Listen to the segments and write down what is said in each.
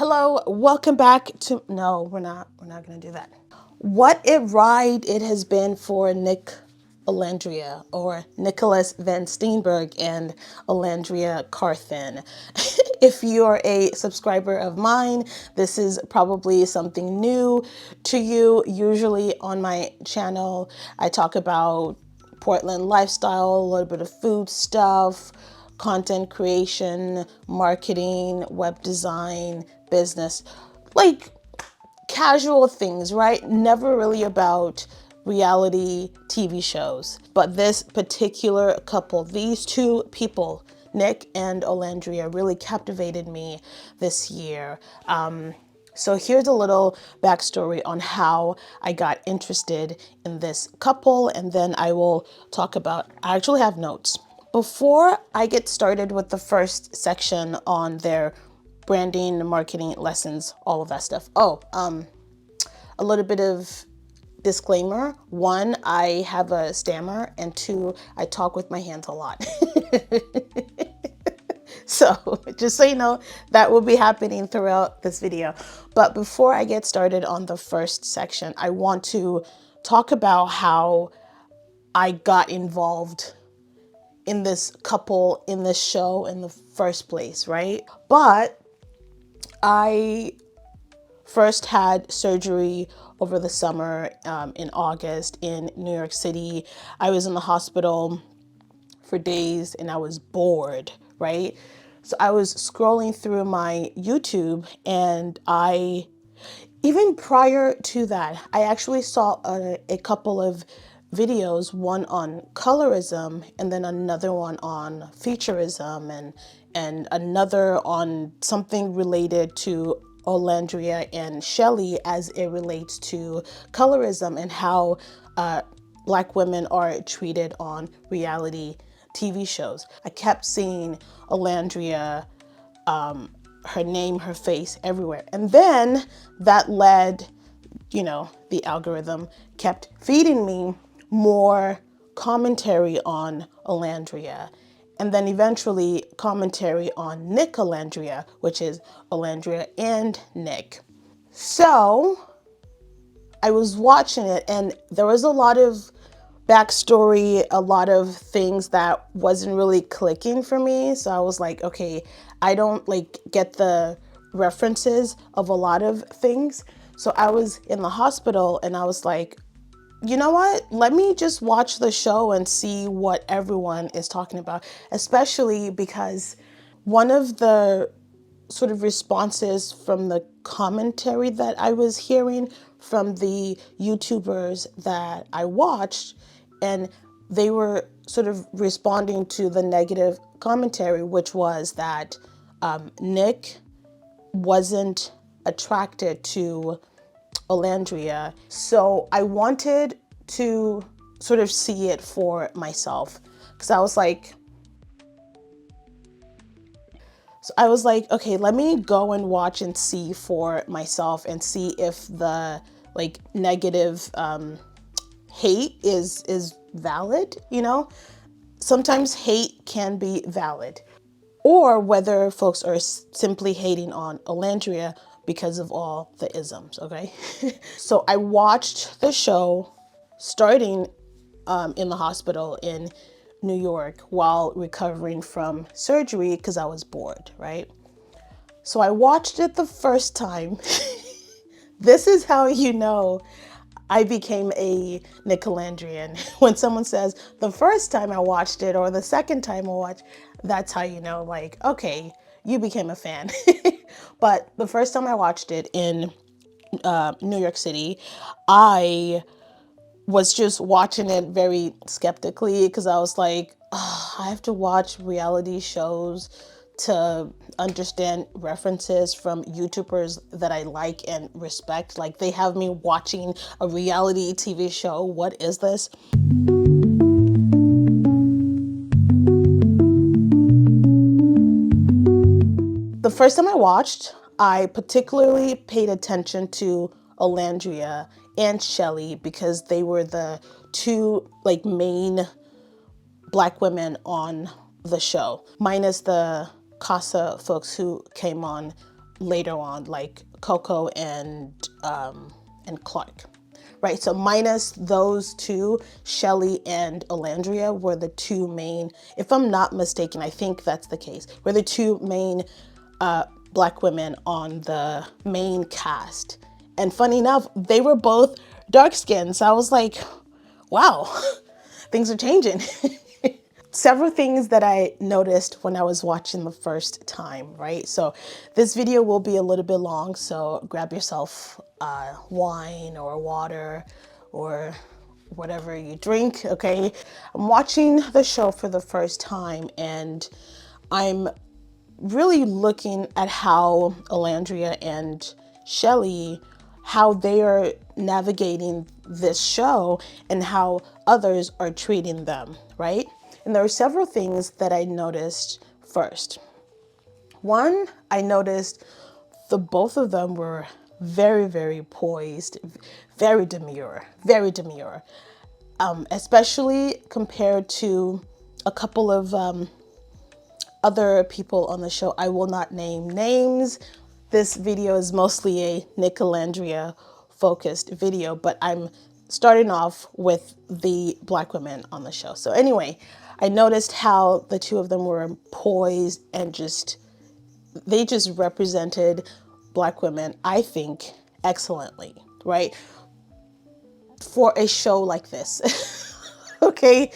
Hello, welcome back to, no, we're not gonna do that. What a ride it has been for Nic Olandria, or Nicholas Van Steenberg and Olandria Carthen. If you're a subscriber of mine, this is probably something new to you. Usually on my channel, I talk about Portland lifestyle, a little bit of food stuff, content creation, marketing, web design, business, like casual things, right? Never really about reality TV shows. But this particular couple, these two people, Nic and Olandria, really captivated me this year. So here's a little backstory on how I got interested in this couple, and then I will talk about, I actually have notes. Before I get started with the first section on their branding, marketing lessons, all of that stuff. A little bit of disclaimer. One, I have a stammer, and two, I talk with my hands a lot. So just so you know, that will be happening throughout this video. But before I get started on the first section, I want to talk about how I got involved in this couple, in this show in the first place, right? But I first had surgery over the summer in August in New York City. I was in the hospital for days and I was bored, right? So I was scrolling through my YouTube, and even prior to that, I actually saw a couple of videos, one on colorism and then another one on featureism, and another on something related to Olandria and Shelley as it relates to colorism and how Black women are treated on reality TV shows. I kept seeing Olandria, her name, her face everywhere. And then that led, the algorithm kept feeding me more commentary on Olandria. And then eventually commentary on Nicolandria, which is Olandria and Nic. So I was watching it, and there was a lot of backstory, a lot of things that wasn't really clicking for me. So I was like, okay, I don't get the references of a lot of things. So I was in the hospital and I was like, you know what? Let me just watch the show and see what everyone is talking about, especially because one of the sort of responses from the commentary that I was hearing from the YouTubers that I watched, and they were sort of responding to the negative commentary, which was that Nic wasn't attracted to Olandria. So I wanted to sort of see it for myself, because I was like, okay, let me go and watch and see for myself and see if the negative hate is valid, Sometimes hate can be valid, or whether folks are simply hating on Olandria because of all the isms, okay? So I watched the show starting in the hospital in New York while recovering from surgery because I was bored, right? So I watched it the first time. This is how you know I became a Nicolandrian. When someone says the first time I watched it or the second time I watched, that's how you know, okay, you became a fan. But the first time I watched it in New York City, I was just watching it very skeptically because I was like, oh, I have to watch reality shows to understand references from YouTubers that I like and respect. Like, they have me watching a reality TV show. What is this? The first time I watched, I particularly paid attention to Olandria and Shelley because they were the two main Black women on the show, minus the Casa folks who came on later on, like Coco and Clark. Right, so minus those two, Shelly and Olandria were the two main, if I'm not mistaken, I think that's the case, were the two main Black women on the main cast. And funny enough, they were both dark skinned. So I was like, wow, things are changing. Several things that I noticed when I was watching the first time, right? So this video will be a little bit long, so grab yourself wine or water or whatever you drink, okay? I'm watching the show for the first time and I'm really looking at how Olandria and Shelly, how they are navigating this show and how others are treating them, right? And there are several things that I noticed first. One, I noticed the both of them were very, very poised, very demure, especially compared to a couple of other people on the show. I will not name names. This video is mostly a Nicolandria focused video, but I'm starting off with the Black women on the show. So anyway, I noticed how the two of them were poised and they just represented Black women, I think, excellently, right? For a show like this, okay?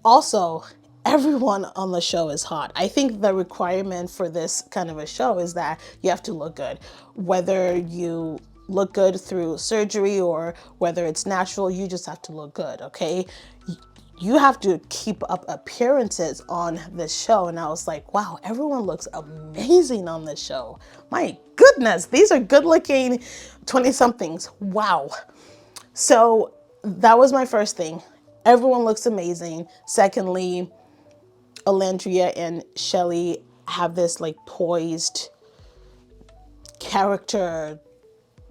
Also, everyone on the show is hot. I think the requirement for this kind of a show is that you have to look good. Whether you look good through surgery or whether it's natural, you just have to look good, okay? You have to keep up appearances on this show. And I was like, wow, everyone looks amazing on this show. My goodness, these are good looking 20-somethings. Wow. So that was my first thing. Everyone looks amazing. Secondly, Olandria and Shelly have this like poised character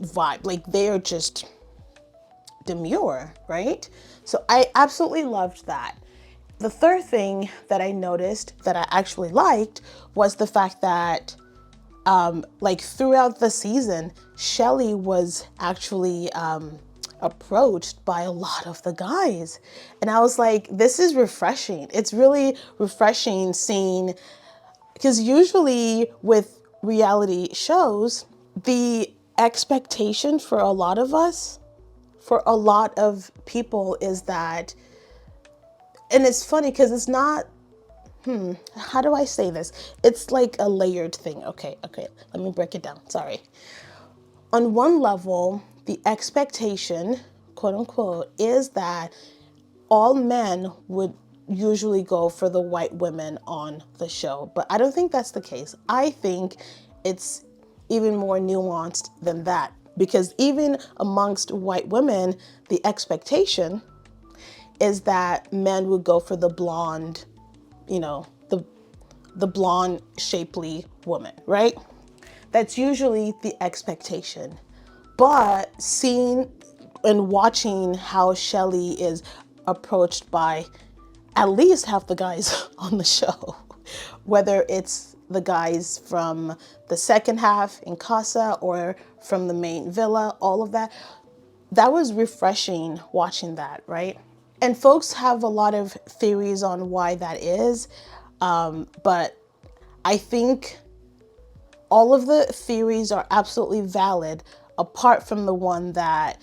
vibe. Like they are just demure, right? So I absolutely loved that. The third thing that I noticed that I actually liked was the fact that like throughout the season, Shelly was actually approached by a lot of the guys. And I was like, this is refreshing. It's really refreshing seeing, because usually with reality shows, the expectation for a lot of us, for a lot of people is that, and it's funny because it's not, how do I say this? It's like a layered thing. Okay, let me break it down. Sorry. On one level, the expectation, quote unquote, is that all men would usually go for the white women on the show. But I don't think that's the case. I think it's even more nuanced than that, because even amongst white women, the expectation is that men would go for the blonde, you know, the blonde, shapely woman, right? That's usually the expectation. But seeing and watching how Shelly is approached by at least half the guys on the show, whether it's the guys from the second half in Casa or from the main villa, all of that, that was refreshing watching that, right? And folks have a lot of theories on why that is, but I think all of the theories are absolutely valid, apart from the one that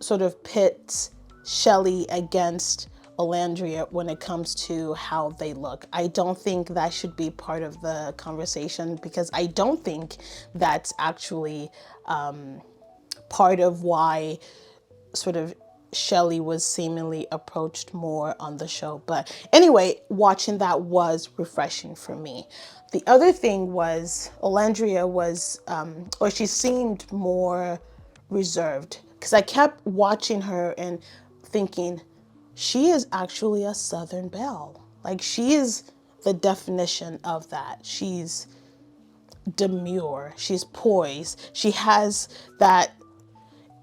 sort of pits Shelly against Olandria when it comes to how they look. I don't think that should be part of the conversation, because I don't think that's actually part of why sort of Shelly was seemingly approached more on the show. But anyway, watching that was refreshing for me. The other thing was Olandria was, or she seemed more reserved, because I kept watching her and thinking, she is actually a Southern belle. Like, she is the definition of that. She's demure, she's poised, she has that,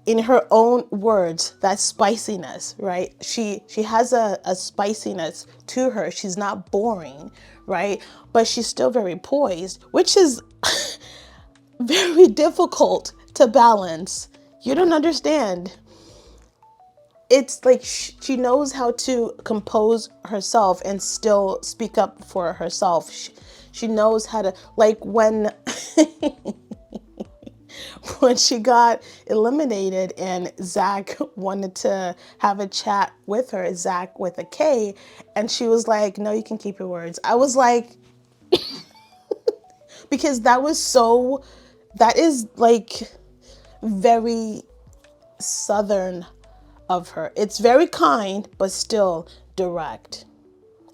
in her own words, that spiciness, right? She has a spiciness to her. She's not boring, right? But she's still very poised, which is very difficult to balance. You don't understand. It's like she knows how to compose herself and still speak up for herself. She knows how to, like, when when she got eliminated and Zach wanted to have a chat with her, Zach with a K, and she was like, no, you can keep your words. I was like, because that is like very Southern of her. It's very kind, but still direct.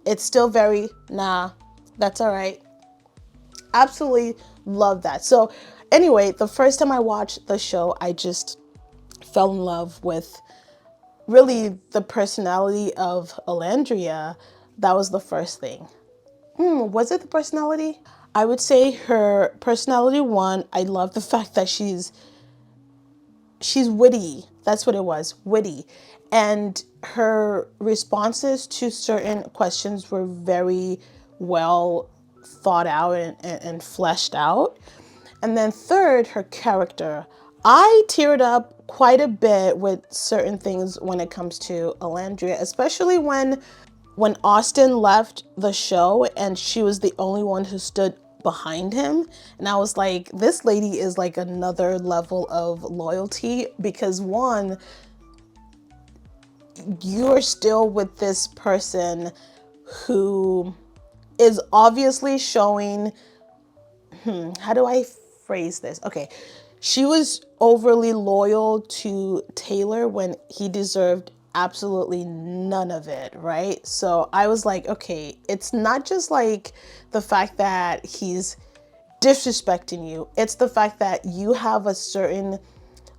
It's still very, nah, that's all right. Absolutely love that. So anyway, the first time I watched the show, I just fell in love with really the personality of Olandria. That was the first thing. Was it the personality? I would say her personality one. I love the fact that she's witty. That's what it was, witty. And her responses to certain questions were very well thought out and fleshed out. And then third, her character. I teared up quite a bit with certain things when it comes to Olandria, especially when Austin left the show and she was the only one who stood behind him. And I was like, this lady is like another level of loyalty, because one, you're still with this person who is obviously showing, how do I phrase this? Okay. She was overly loyal to Taylor when he deserved absolutely none of it, right? So I was like, okay, it's not just like the fact that he's disrespecting you. It's the fact that you have a certain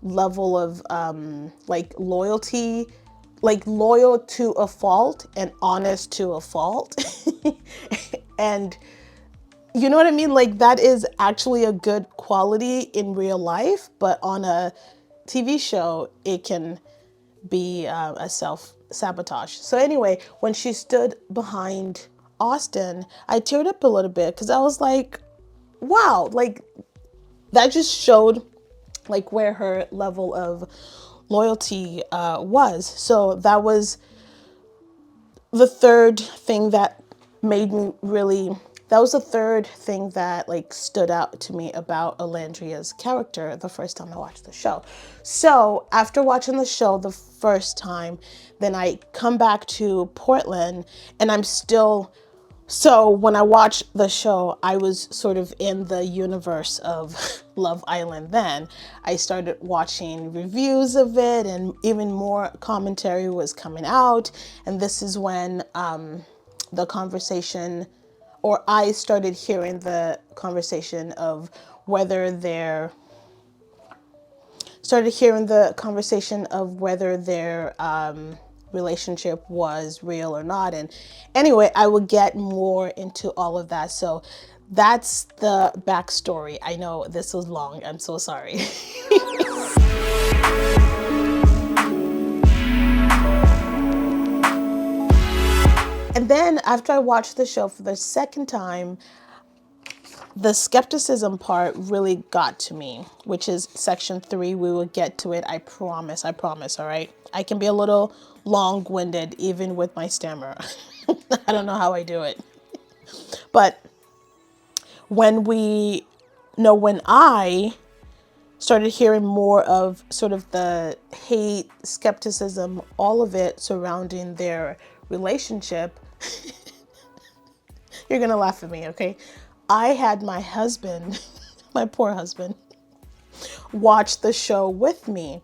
level of like loyalty, like loyal to a fault and honest to a fault. And you know what I mean? Like, that is actually a good quality in real life, but on a TV show, it can be a self-sabotage. So anyway, when she stood behind Austin, I teared up a little bit because I was like, wow, like that just showed like where her level of loyalty was. So that was the third thing that made me really, that was the third thing that like stood out to me about Olandria's character the first time I watched the show. So after watching the show the first time, then I come back to Portland and I'm still, so when I watched the show, I was sort of in the universe of Love Island then. I started watching reviews of it and even more commentary was coming out. And this is when the conversation, or I started hearing the conversation of whether their relationship was real or not. And anyway, I will get more into all of that. So that's the backstory. I know this was long. I'm so sorry. And then after I watched the show for the second time, the skepticism part really got to me, which is section 3. We will get to it. I promise, all right? I can be a little long-winded even with my stammer. I don't know how I do it. But when I started hearing more of sort of the hate, skepticism, all of it surrounding their relationship, you're gonna laugh at me, okay? I had my husband, my poor husband, watch the show with me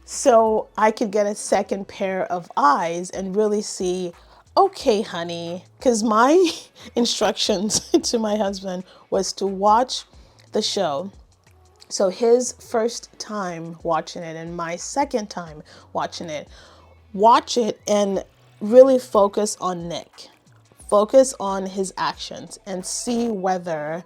so I could get a second pair of eyes and really see, okay, honey, because my instructions to my husband was to watch the show. So his first time watching it and my second time watching it, watch it and really focus on Nick. Focus on his actions and see whether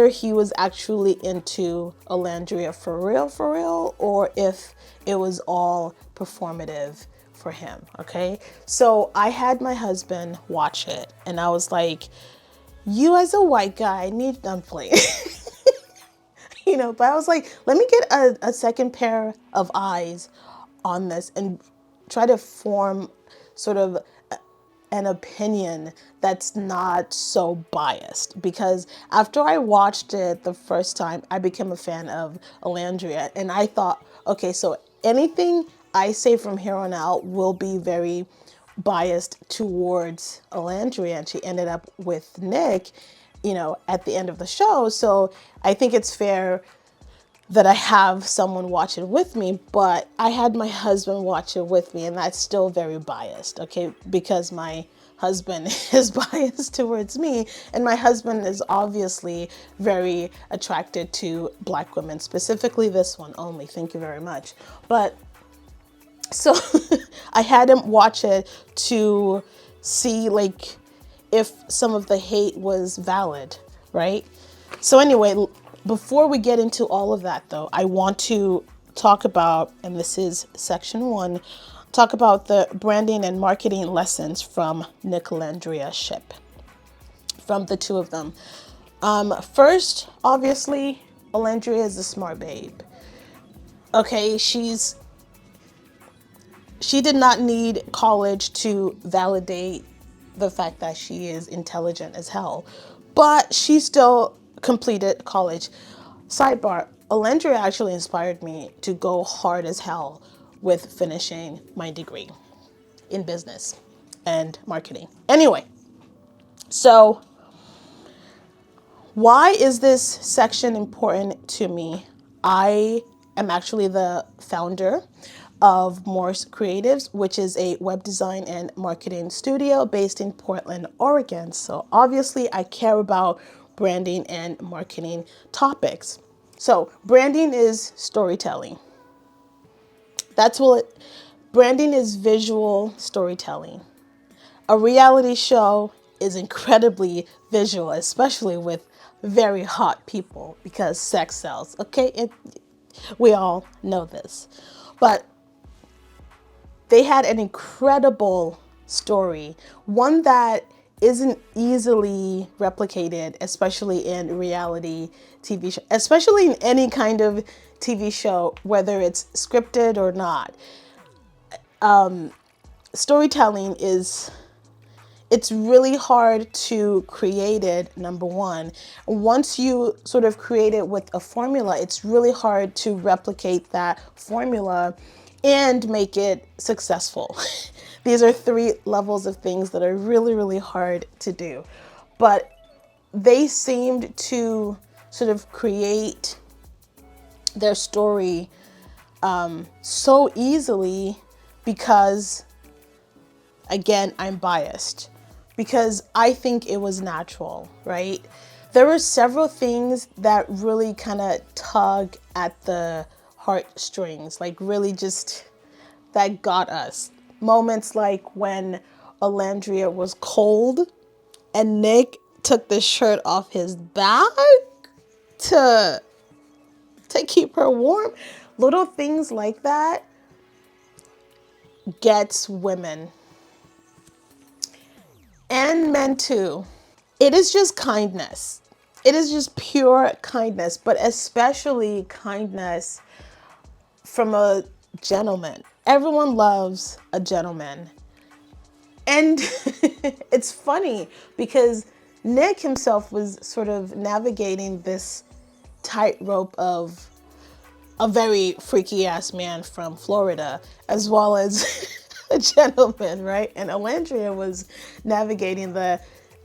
he was actually into Olandria for real, or if it was all performative for him, okay? So I had my husband watch it and I was like, you as a white guy need dumpling. But I was like, let me get a second pair of eyes on this and try to form sort of an opinion that's not so biased, because after I watched it the first time, I became a fan of Olandria, and I thought, okay, so anything I say from here on out will be very biased towards Olandria, and she ended up with Nick, at the end of the show. So I think it's fair that I have someone watch it with me, but I had my husband watch it with me, and that's still very biased, okay? Because my husband is biased towards me, and my husband is obviously very attracted to Black women, specifically this one only. Thank you very much. But so I had him watch it to see like if some of the hate was valid, right? So anyway, before we get into all of that, though, I want to talk about, and this is section 1, talk about the branding and marketing lessons from Nicolandria ship, from the two of them. First, obviously, Olandria is a smart babe. Okay, she did not need college to validate the fact that she is intelligent as hell, but she still completed college. Sidebar, Olandria actually inspired me to go hard as hell with finishing my degree in business and marketing. Anyway, so why is this section important to me? I am actually the founder of Morse Creatives, which is a web design and marketing studio based in Portland, Oregon. So obviously I care about branding and marketing topics. So branding is storytelling. Branding is visual storytelling. A reality show is incredibly visual, especially with very hot people, because sex sells. Okay, we all know this. But they had an incredible story, one that isn't easily replicated, especially in reality TV show, especially in any kind of TV show, whether it's scripted or not. Storytelling it's really hard to create it, number one. Once you sort of create it with a formula, it's really hard to replicate that formula and make it successful. These are 3 levels of things that are really, really hard to do. But they seemed to sort of create their story so easily because, again, I'm biased. Because I think it was natural, right? There were several things that really kind of tug at the heartstrings, like really just that got us. Moments like when Olandria was cold and Nick took the shirt off his back to keep her warm. Little things like that gets women and men too. It is just kindness. It is just pure kindness, but especially kindness from a gentleman. Everyone loves a gentleman. And it's funny because Nick himself was sort of navigating this tightrope of a very freaky ass man from Florida, as well as a gentleman, right? And Olandria was navigating the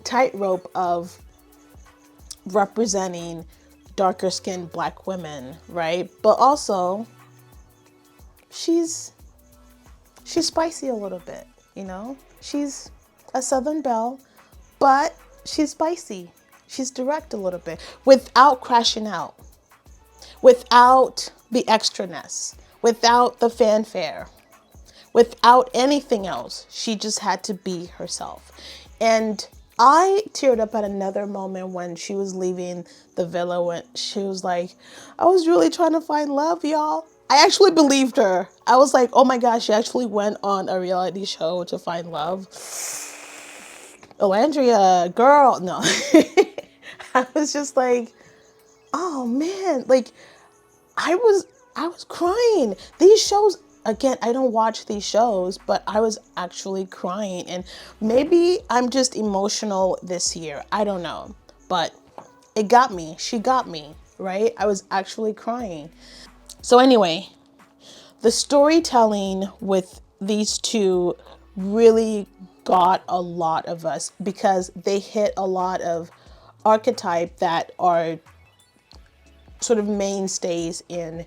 tightrope of representing darker skinned Black women, right? But also she's spicy a little bit, She's a Southern belle, but she's spicy. She's direct a little bit without crashing out, without the extraness, without the fanfare, without anything else. She just had to be herself. And I teared up at another moment when she was leaving the villa, when she was like, I was really trying to find love, y'all. I actually believed her. I was like, oh my gosh, she actually went on a reality show to find love. Olandria, girl, no. I was just like, oh man, like I was I was crying. These shows, again, I don't watch these shows, but I was actually crying. And maybe I'm just emotional this year. I don't know. But it got me. She got me, right? I was actually crying. So anyway, the storytelling with these two really got a lot of us because they hit a lot of archetype that are sort of mainstays in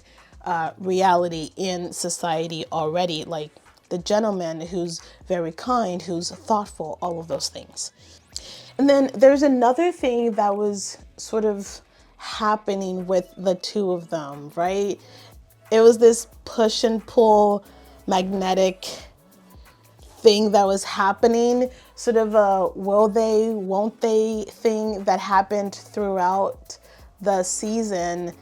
reality in society already, like the gentleman who's very kind, who's thoughtful, all of those things. And then there's another thing that was sort of happening with the two of them, right? It was this push and pull magnetic thing that was happening, sort of a will they, won't they thing that happened throughout the season.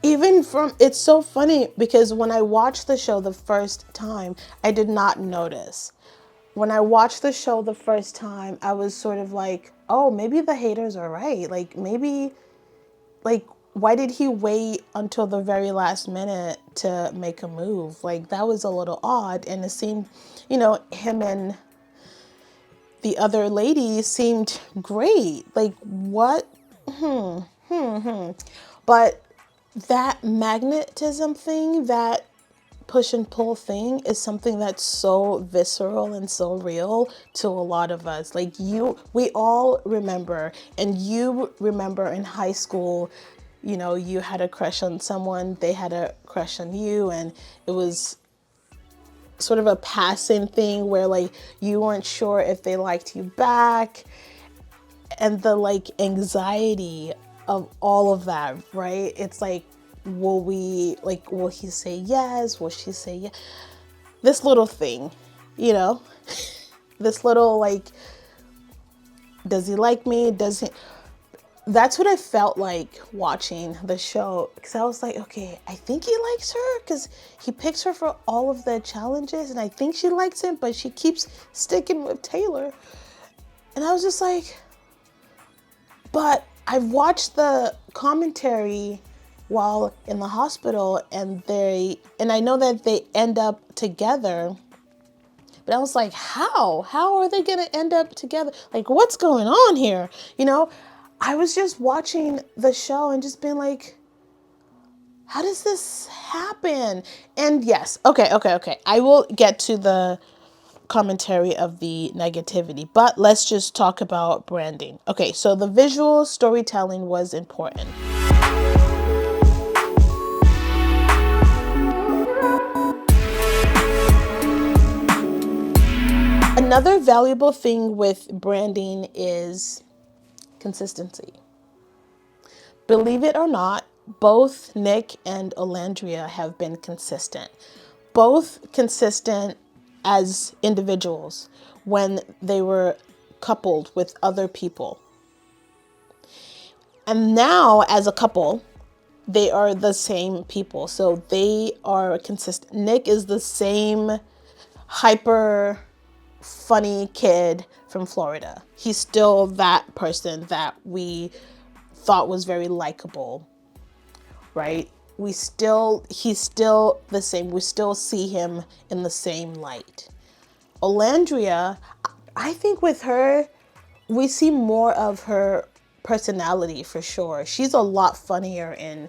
Even from, it's so funny because when I watched the show the first time, I did not notice. When I watched the show the first time, I was sort of like, oh, maybe the haters are right. Like, maybe, like, why did he wait until the very last minute to make a move? Like, that was a little odd. And it seemed, him and the other lady seemed great. Like, what? But that magnetism thing, that push and pull thing is something that's so visceral and so real to a lot of us. Like we all remember, and you remember in high school, you had a crush on someone, they had a crush on you, and it was sort of a passing thing where like you weren't sure if they liked you back, and the like anxiety of all of that, right? It's like, will he say yes? Will she say yes? This little thing, this little like, does he like me? Does he? That's what I felt like watching the show, because I was like, okay, I think he likes her because he picks her for all of the challenges, and I think she likes him, but she keeps sticking with Taylor. And I was just like, but I've watched the commentary while in the hospital, and I know that they end up together, but I was like, how are they gonna end up together? Like, what's going on here? I was just watching the show and just being like, how does this happen? And yes, okay, I will get to the commentary of the negativity, but let's just talk about branding. Okay, so the visual storytelling was important. Another valuable thing with branding is consistency. Believe it or not, both Nic and Olandria have been consistent. Both consistent as individuals when they were coupled with other people. And now as a couple, they are the same people. So they are consistent. Nic is the same hyper funny kid from Florida. He's still that person that we thought was very likable, right? He's still the same. We still see him in the same light. Olandria, I think with her, we see more of her personality for sure. She's a lot funnier in,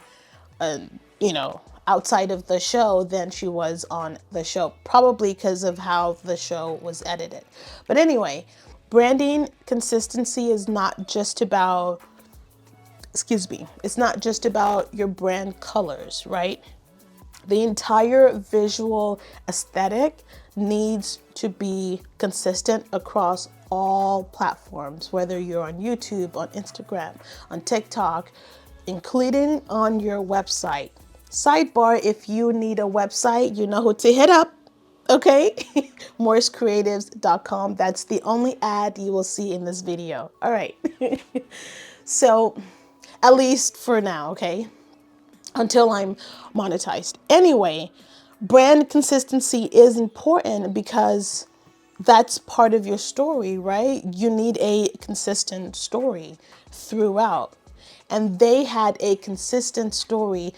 outside of the show than she was on the show, probably because of how the show was edited. But anyway, branding consistency is not just about, it's not just about your brand colors, right? The entire visual aesthetic needs to be consistent across all platforms, whether you're on YouTube, on Instagram, on TikTok, including on your website. Sidebar, if you need a website, you know who to hit up, okay? MorrisCreatives.com. That's the only ad you will see in this video. All right. So, at least for now, okay? Until I'm monetized. Anyway, brand consistency is important because that's part of your story, right? You need a consistent story throughout. And they had a consistent story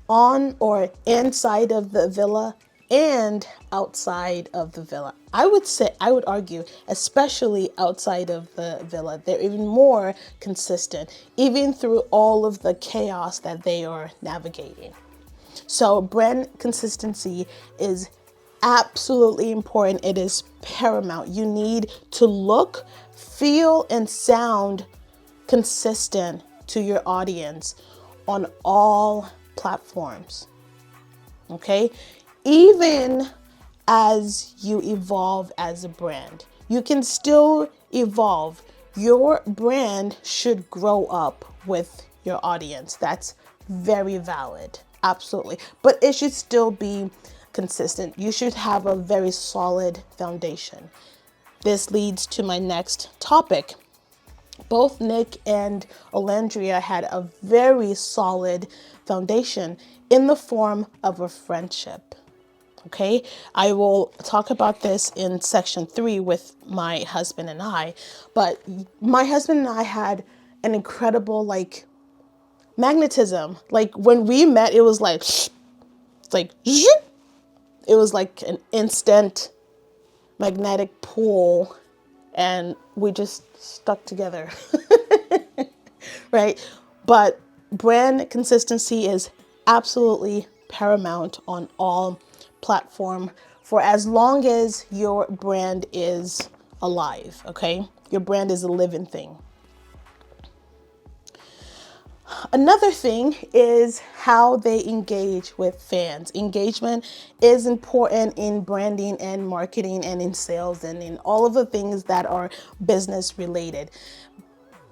on or inside of the villa and outside of the villa. I would argue, especially outside of the villa, they're even more consistent, even through all of the chaos that they are navigating. So brand consistency is absolutely important. It is paramount. You need to look, feel, and sound consistent to your audience on all platforms. Okay? Even as you evolve as a brand, you can still evolve. Your brand should grow up with your audience. That's very valid. Absolutely. But it should still be consistent. You should have a very solid foundation. This leads to my next topic. Both Nic and Olandria had a very solid foundation in the form of a friendship. Okay, I will talk about this in section 3 with my husband and I, but my husband and I had an incredible magnetism. Like when we met, it was like, it was like an instant magnetic pull, and we just stuck together. Right? But brand consistency is absolutely paramount on all platform for as long as your brand is alive. Okay? Your brand is a living thing. Another thing is how they engage with fans. Engagement is important in branding and marketing and in sales and in all of the things that are business related.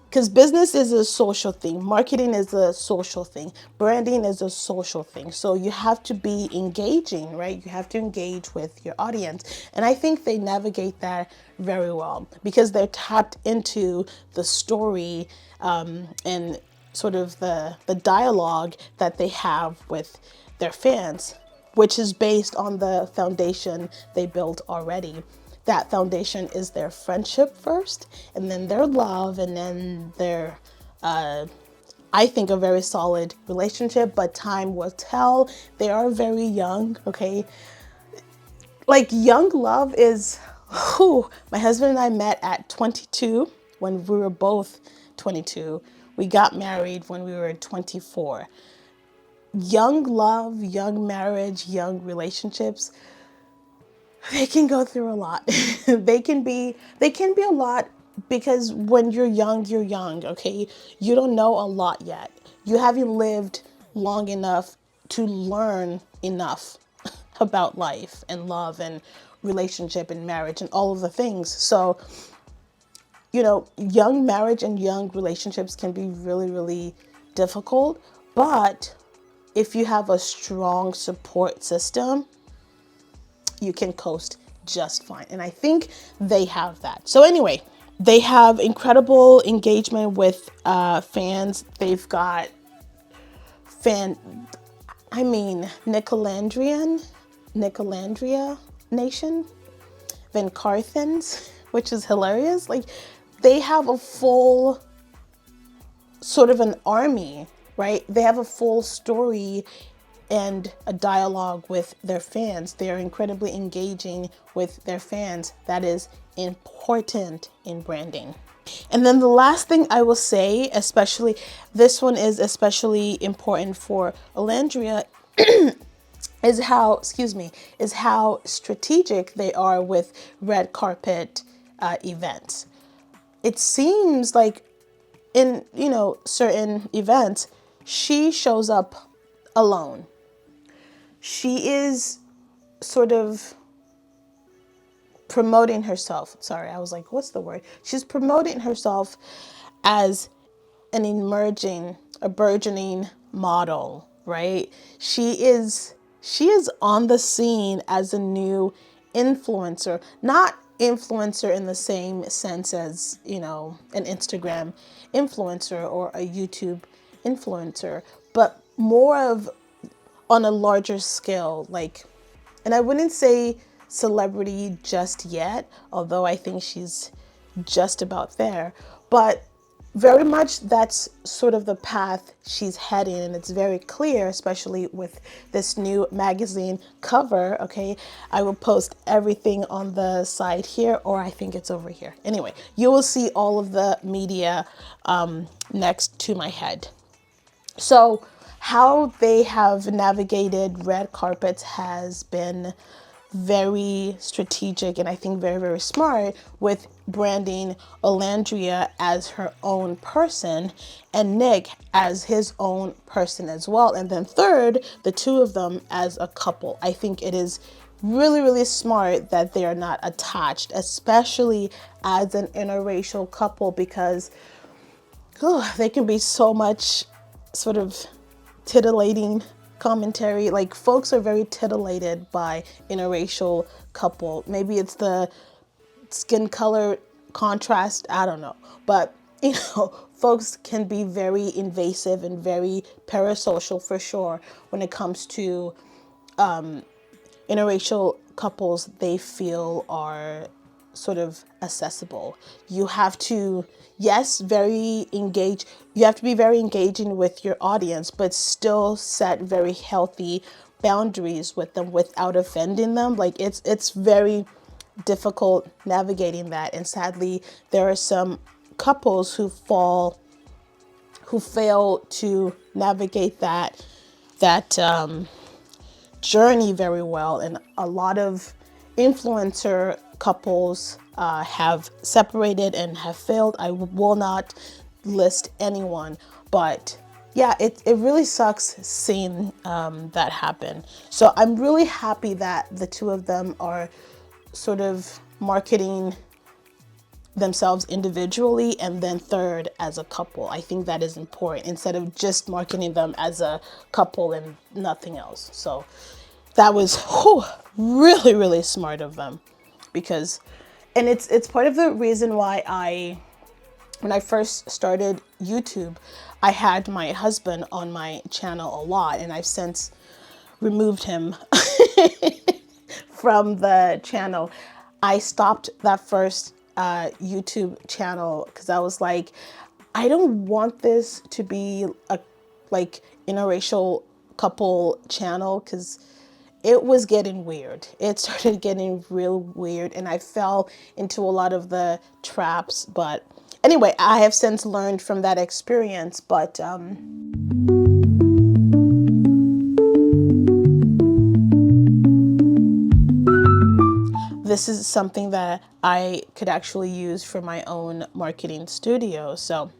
Because business is a social thing, marketing is a social thing, branding is a social thing. So you have to be engaging, right? You have to engage with your audience. And I think they navigate that very well because they're tapped into the story and sort of the dialogue that they have with their fans, which is based on the foundation they built already. That foundation is their friendship first, and then their love, and then their, I think, a very solid relationship, but time will tell. They are very young, okay? Like young love is, my husband and I met at 22 when we were both 22. We got married when we were 24. Young love, young marriage, young relationships, they can go through a lot. they can be a lot because when you're young, okay? You don't know a lot yet. You haven't lived long enough to learn enough about life and love and relationship and marriage and all of the things. So, young marriage and young relationships can be really, really difficult. But if you have a strong support system, you can coast just fine. And I think they have that. So anyway, they have incredible engagement with fans. They've got Nicolandria Nation, Van Carthens, which is hilarious. Like they have a full sort of an army, right? They have a full story and a dialogue with their fans. They are incredibly engaging with their fans. That is important in branding. And then the last thing I will say, especially this one is especially important for Olandria, is how strategic they are with red carpet events. It seems like in certain events, she shows up alone. She is sort of promoting herself. Sorry, I was like, what's the word? She's promoting herself as a burgeoning model, right? She is on the scene as a new influencer, not influencer in the same sense as, an Instagram influencer or a YouTube influencer, but more of on a larger scale, and I wouldn't say celebrity just yet, although I think she's just about there. But very much that's sort of the path she's heading, and it's very clear, especially with this new magazine cover. Okay, I will post everything on the side here, or I think it's over here. Anyway, you will see all of the media next to my head. So how they have navigated red carpets has been very strategic, and I think very, very smart, with branding Olandria as her own person and Nick as his own person as well. And then third, the two of them as a couple. I think it is really, really smart that they are not attached, especially as an interracial couple, because they can be so much sort of titillating commentary. Like, folks are very titillated by interracial couple. Maybe it's the skin color contrast, I don't know. But, you know, folks can be very invasive and very parasocial for sure when it comes to interracial couples they feel are sort of accessible. You have to, yes, very engage. You have to be very engaging with your audience, but still set very healthy boundaries with them without offending them. Like, it's very difficult navigating that. And sadly, there are some couples who fail to navigate that journey very well. And a lot of influencer couples have separated and have failed. I will not list anyone, but yeah, it really sucks seeing that happen. So I'm really happy that the two of them are sort of marketing themselves individually, and then third as a couple. I think that is important, instead of just marketing them as a couple and nothing else. So that was really, really smart of them, because, and it's part of the reason why when I first started YouTube, I had my husband on my channel a lot, and I've since removed him from the channel. I stopped that first YouTube channel because I was like, I don't want this to be a interracial couple channel, because it was getting weird. It started getting real weird, and I fell into a lot of the traps. But anyway, I have since learned from that experience. But this is something that I could actually use for my own marketing studio. So,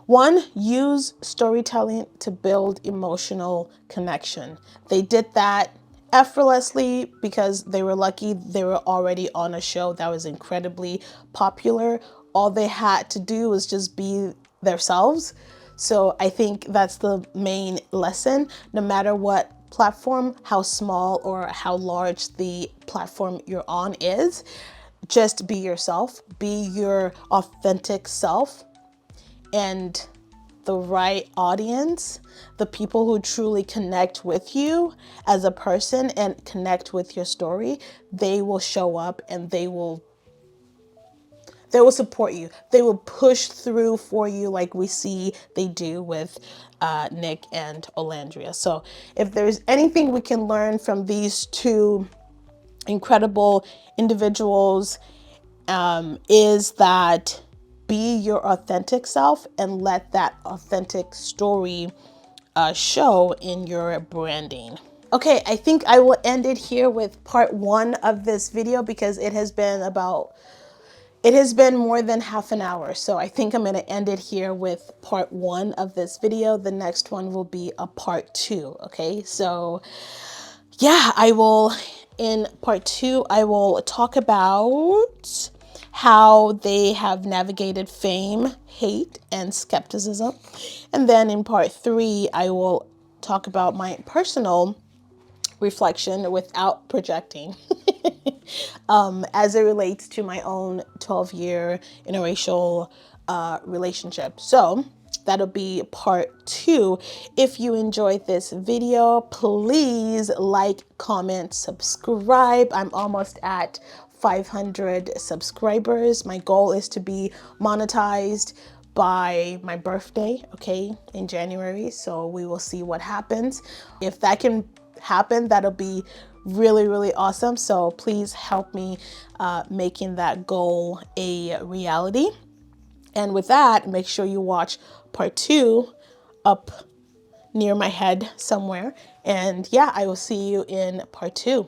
one, use storytelling to build emotional connection. They did that effortlessly because they were lucky they were already on a show that was incredibly popular. All they had to do was just be themselves. So I think that's the main lesson. No matter what platform, how small or how large the platform you're on is, just be yourself, be your authentic self, and the right audience, the people who truly connect with you as a person and connect with your story, they will show up and they will support you. They will push through for you, like we see they do with Nic and Olandria. So if there's anything we can learn from these two incredible individuals, is that be your authentic self and let that authentic story show in your branding. Okay, I think I will end it here with part one of this video, because it has been more than half an hour. So I think I'm going to end it here with part one of this video. The next one will be a part two. Okay, so yeah, in part two, I will talk about how they have navigated fame, hate, and skepticism. And then in part three, I will talk about my personal reflection without projecting as it relates to my own 12-year interracial relationship. So that'll be part 2. If you enjoyed this video, please like, comment, subscribe. I'm almost at 500 subscribers. My goal is to be monetized by my birthday, okay, in January. So we will see what happens. If that can happen, that'll be really, really awesome. So please help me making that goal a reality. And with that, make sure you watch part 2 up near my head somewhere. And yeah, I will see you in part 2.